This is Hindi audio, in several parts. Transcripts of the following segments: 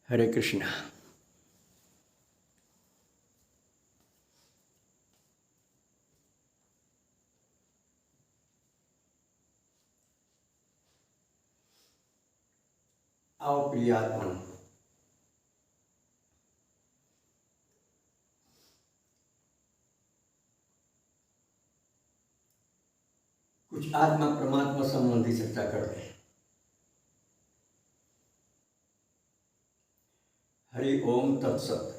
हरे कृष्णा। आओ प्रिय आत्मन, कुछ आत्मा परमात्मा संबंधी चर्चा करते हैं। हरि ओम तत्सत।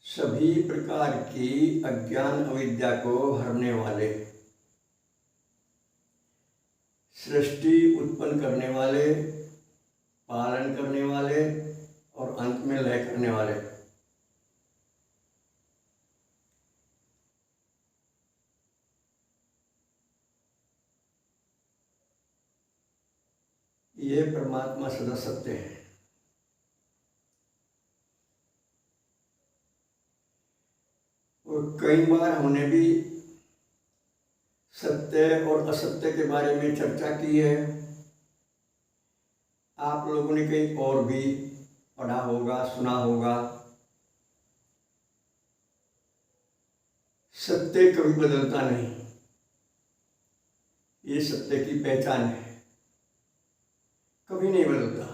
सभी प्रकार की अज्ञान अविद्या को हरने वाले, सृष्टि उत्पन्न करने वाले, पालन करने वाले और अंत में लय करने वाले, ये परमात्मा सदा सत्य है। और कई बार हमने भी सत्य और असत्य के बारे में चर्चा की है। आप लोगों ने कहीं और भी पढ़ा होगा, सुना होगा। सत्य कभी बदलता नहीं, ये सत्य की पहचान है, कभी नहीं बदलता।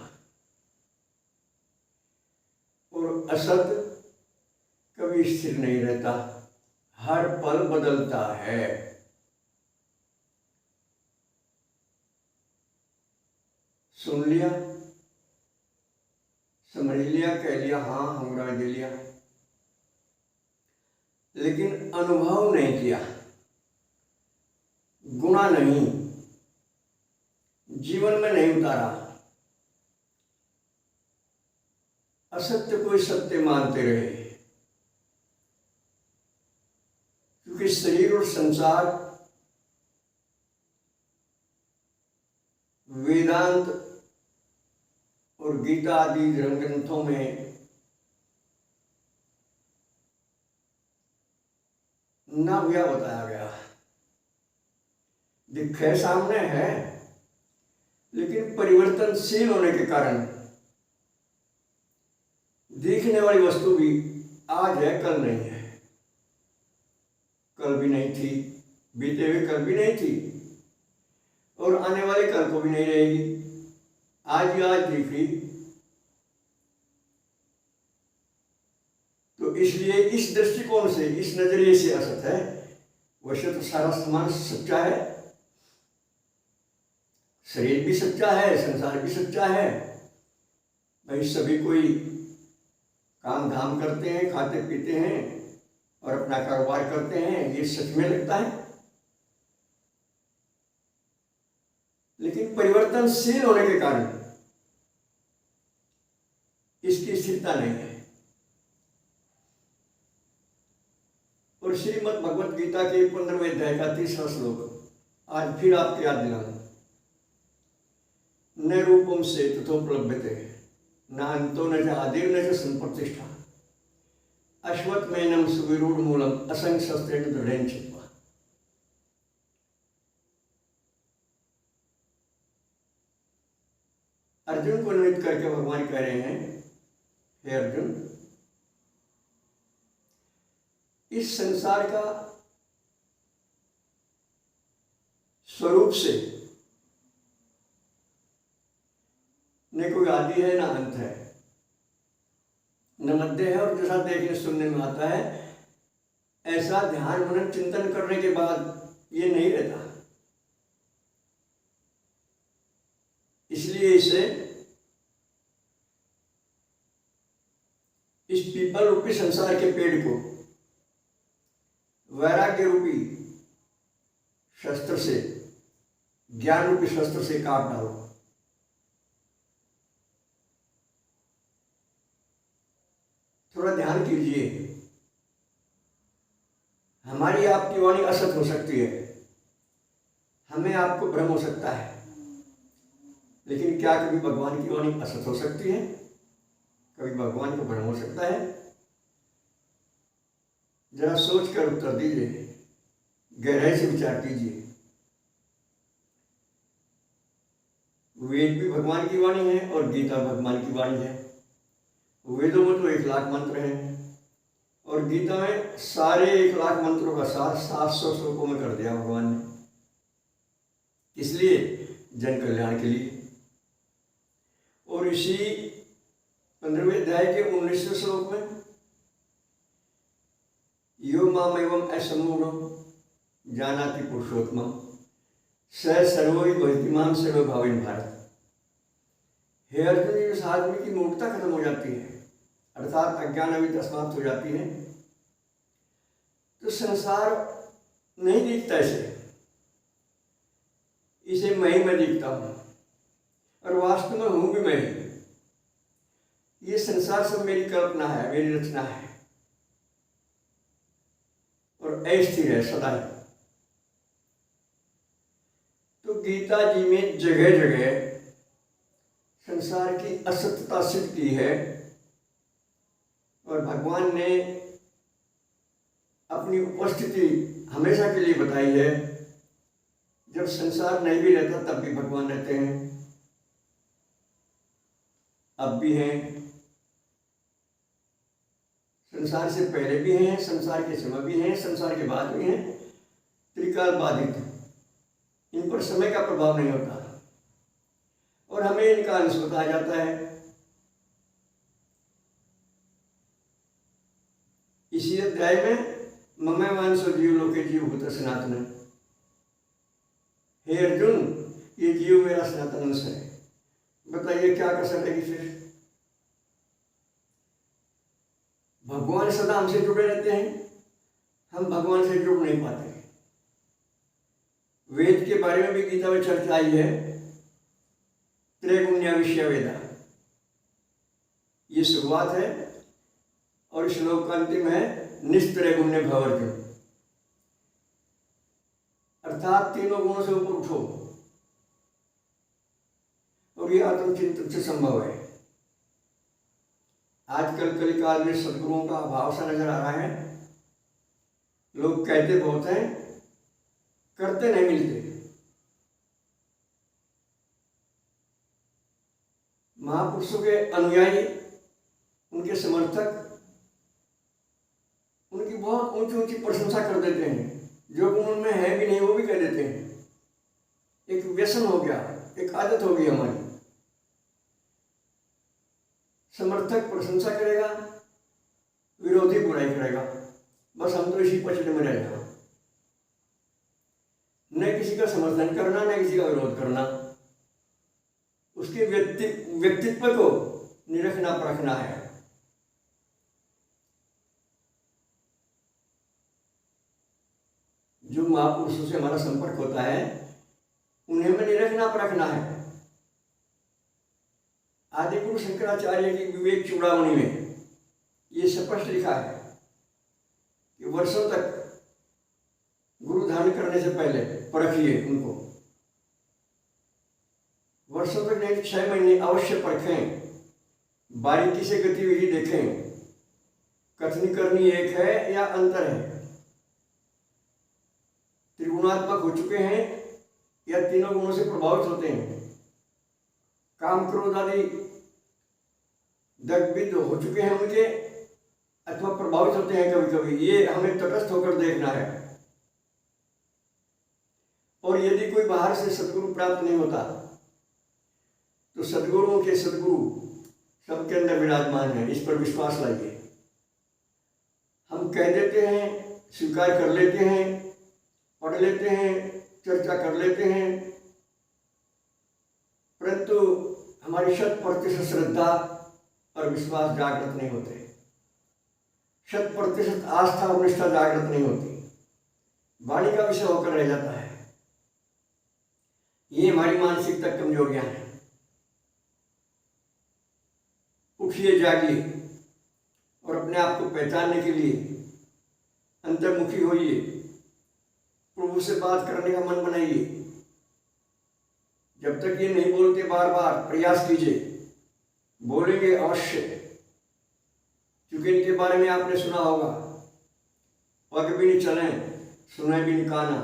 और असत कभी स्थिर नहीं रहता, हर पल बदलता है। सुन लिया, समझ लिया, कह लिया, हाँ हमरा दे लिया, लेकिन अनुभव नहीं किया, गुणा नहीं, जीवन में नहीं उतारा। असत्य को सत्य मानते रहे, क्योंकि शरीर और संसार वेदांत और गीता आदि ग्रंथों में ना भैया बताया गया। दिखे सामने है, लेकिन परिवर्तनशील होने के कारण दिखने वाली वस्तु भी आज है, कल नहीं है, कल भी नहीं थी, बीते हुए कल भी नहीं थी और आने वाले कल को भी नहीं रहेगी। आज ही आज दिख रही। तो इसलिए इस दृष्टिकोण से, इस नजरिए से असत है। वैसे तो सारा समाज सच्चा है, शरीर भी सच्चा है, संसार भी सच्चा है। भाई सभी कोई काम धाम करते हैं, खाते पीते हैं और अपना कारोबार करते हैं, ये सच में लगता है। लेकिन परिवर्तनशील होने के कारण इसकी स्थिरता नहीं है। और श्रीमद् भगवत गीता के 15वें अध्याय का 30वां श्लोक आज फिर आपको याद दिलाना। न रूपम से तथोपलभ्यते, न अंतो न च आदिर् न च संप्रतिष्ठा, अश्वत्थमेनं सुविरूढ़ मूलम असंशस्त्रेण दृढ़ेन छित्त्वा। अर्जुन को निमित्त करके भगवान कह रहे हैं, हे अर्जुन, इस संसार का स्वरूप से न कोई आदि है, न अंत है, न मध्य है। और जैसा देखने सुनने में आता है, ऐसा ध्यान मनन चिंतन करने के बाद ये नहीं रहता। इसलिए इसे इस पीपल रूपी संसार के पेड़ को वैराग्य रूपी शस्त्र से, ज्ञान रूपी शस्त्र से काट डालो। थोड़ा ध्यान कीजिए। हमारी आपकी वाणी असत हो सकती है, हमें आपको भ्रम हो सकता है, लेकिन क्या कभी भगवान की वाणी असत हो सकती है? कभी भगवान को भ्रम हो सकता है? जरा सोच कर उत्तर दीजिए, गहराई से विचार कीजिए। वेद भी भगवान की वाणी है और गीता भगवान की वाणी है। वेदों में तो 1,00,000 मंत्र हैं और गीता में सारे 1,00,000 मंत्रों का सार 700 श्लोकों में कर दिया भगवान ने। इसलिए जन कल्याण के लिए। और इसी 15वें अध्याय के 19वें श्लोक में यो माम एवं असमूढ़ जानाति पुरुषोत्तम स सर्वोहि भजतिमाम सर्वभावेन भारत। हे अर्जुन, इस आदमी की मूर्खता खत्म हो जाती है, अर्थात अज्ञान अविद्या समाप्त हो जाती है, तो संसार नहीं दिखता इसे मैं दिखता हूँ और वास्तव में हूँ भी मैं ही। ये संसार सब मेरी कल्पना है, मेरी रचना है और अस्थिर है सदा ही। तो गीता जी में जगह जगह संसार की असत्यता सिद्ध की है और भगवान ने अपनी उपस्थिति हमेशा के लिए बताई है। जब संसार नहीं भी रहता तब भी भगवान रहते हैं, अब भी हैं, संसार से पहले भी हैं, संसार के समय भी हैं, संसार के बाद भी हैं, त्रिकाल बाधित। इन पर समय का प्रभाव नहीं होता और हमें इनका अंश बताया जाता है। इसी अध्याय में मम वंशो जीव लोके जीव भूत सनातन। हे अर्जुन, ये जीव मेरा सनातन अंश है। बताइए क्या कर सकेगी फिर? भगवान सदा हमसे जुड़े रहते हैं, हम भगवान से जुड़ नहीं पाते। वेद के बारे में भी गीता में चर्चा आई है, त्रैगुण्य विषय वेदा। ये शुरुआत है और श्लोक का अंतिम है निस्त्रैगुण्य भव अर्जुन, अर्थात तीनों गुणों से ऊपर उठो। और ये आत्मचिंतन से संभव है। आजकल कलिकाल में सदगुरुओं का अभाव सा नजर आ रहा है। लोग कहते बहुत हैं, करते नहीं मिलते। महापुरुषों के अनुयायी, उनके समर्थक उनकी बहुत ऊंची ऊंची प्रशंसा कर देते हैं, जो गुण उनमें है भी नहीं वो भी कह देते हैं। एक व्यसन हो गया, एक आदत हो गई हमारी। समर्थक प्रशंसा करेगा, विरोधी बुराई करेगा, बस हम तो इसी पचड़े में रह जाओ। न किसी का समर्थन करना, न किसी का विरोध करना। उसके व्यक्तित्व को निरखना परखना है। जो महापुरुषों से हमारा संपर्क होता है उन्हें में निरखना परखना है। आदि गुरु शंकराचार्य की विवेक चूड़ामणि में ये स्पष्ट लिखा है कि वर्षों तक गुरु धारण करने से पहले परखिए उनको। वर्षों तक नहीं, 6 महीने अवश्य परखें, बारीकी से गतिविधि देखें, कथनी करनी एक है या अंतर है, त्रिगुणात्मक हो चुके हैं या तीनों गुणों से प्रभावित होते हैं, काम क्रोध आदि दग्धविद हो चुके हैं उनके अथवा प्रभावित होते हैं कभी कभी। ये हमें तटस्थ होकर देखना है। और यदि कोई बाहर से सदगुरु प्राप्त नहीं होता तो सदगुरुओं के सदगुरु सबके अंदर विराजमान है, इस पर विश्वास लाइए। हम कह देते हैं, स्वीकार कर लेते हैं, पढ़ लेते हैं, चर्चा कर लेते हैं, परंतु हमारी 100% श्रद्धा और विश्वास जागृत नहीं होते, 100% आस्था और निष्ठा जागृत नहीं होती, वाणी का विषय होकर रह जाता है। ये हमारी मानसिकता कमजोरियां हैं। उठिए, जागिए और अपने आप को पहचानने के लिए अंतर्मुखी होइए, प्रभु से बात करने का मन बनाइए। जब तक ये नहीं बोलते बार बार प्रयास कीजिए, बोलेंगे अवश्य, क्योंकि इनके बारे में आपने सुना होगा, पग भी नहीं चलें सुने भी नहीं काना,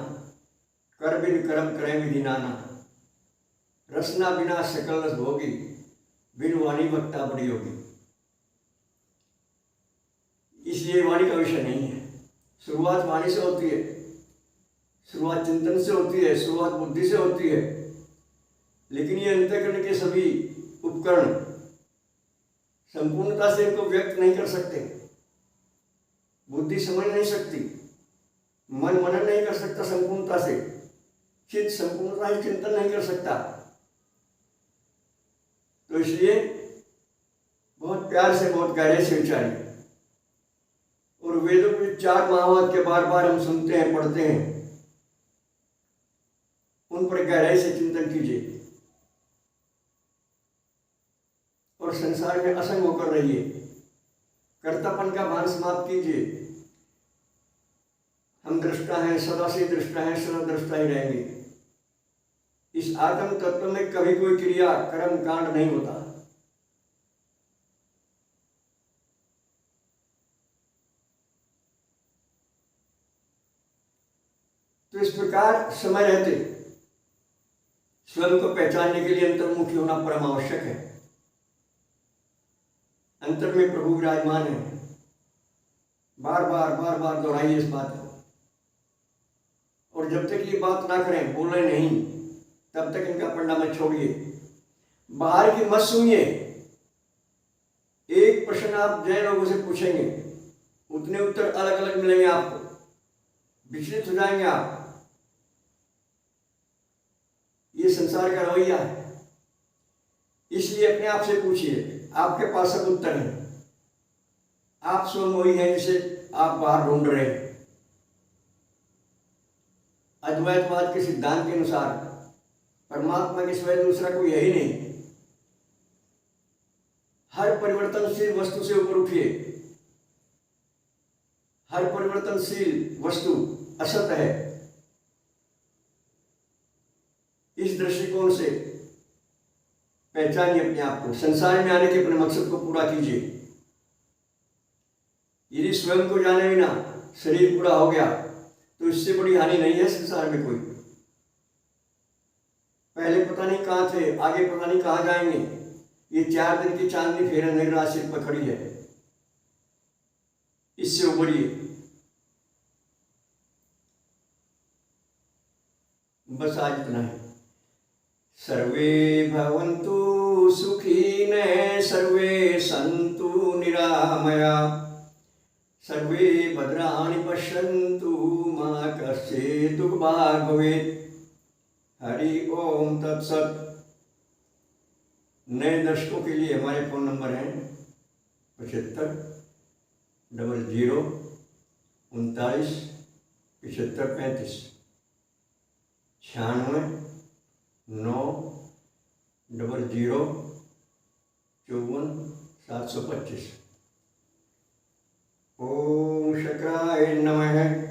कर भी नहीं कर्म करें विधि नाना। रसना बिना सकल रस भोगी, बिन वाणी वक्ता बड़ी होगी। इसलिए वाणी का विषय नहीं है। शुरुआत वाणी से होती है, शुरुआत चिंतन से होती है, शुरुआत बुद्धि से होती है, लेकिन ये अंतःकरण के सभी उपकरण संपूर्णता से इनको व्यक्त नहीं कर सकते। बुद्धि समझ नहीं सकती, मन मनन नहीं कर सकता संपूर्णता से, चित्त संपूर्णता से चिंतन नहीं कर सकता। तो इसलिए बहुत प्यार से, बहुत गहरे से विचारिए। और वेदों के 4 महावाक्य बार बार हम सुनते हैं, पढ़ते हैं, उन पर गहराई से चिंतन कीजिए और संसार में असंग होकर रहिए। कर्तापन का भान समाप्त कीजिए। हम दृष्टा हैं, सदा से दृष्टा हैं, सदा दृष्टा ही रहेंगे। इस आत्म तत्व में कभी कोई क्रिया, कर्म, कांड नहीं होता। तो इस प्रकार समय रहते स्वयं को पहचानने के लिए अंतर्मुखी होना परम आवश्यक है। अंतर में प्रभु विराजमान है। बार बार दोहराइए इस बात को। और जब तक ये बात ना करें, बोले नहीं, तब तक इनका पढ़ना मत छोड़िए। बाहर की मत सुनिए। एक प्रश्न आप जैन लोगों से पूछेंगे, उतने उत्तर अलग अलग मिलेंगे आपको, विचलित हो जाएंगे आप। ये संसार का रवैया है। इसलिए अपने आप से पूछिए, आपके पास सब उत्तर है। आप स्वयं वही है जिसे आप बाहर ढूंढ रहे हैं। अद्वैतवाद के सिद्धांत के अनुसार परमात्मा के सिवाय दूसरा कोई है ही नहीं। हर परिवर्तनशील वस्तु से ऊपर उठिए। हर परिवर्तनशील वस्तु असत है। इस दृष्टिकोण से पहचानिए अपने आप को। संसार में आने के अपने मकसद को पूरा कीजिए। यदि स्वयं को जाने बिना शरीर पूरा हो गया तो इससे बड़ी हानि नहीं है संसार में कोई। पहले पता नहीं कहाँ थे, आगे पता नहीं कहाँ जाएंगे। ये 4 दिन की चांदनी फेर अंधेरा सिर पर खड़ी है। इससे उबरिए। बस आज इतना है। सर्वे भवन्तु सुखिनः, सर्वे सन्तु निरामया, सर्वे भद्राणि पश्यन्तु, मा कश्चित् दुःखभाग् भवेत्। हरि ओम तत्सत। नए दर्शकों के लिए हमारे फ़ोन नंबर हैं 75 00 39 75 35, 96 9 00 54 725। ओम शंकराय नमः।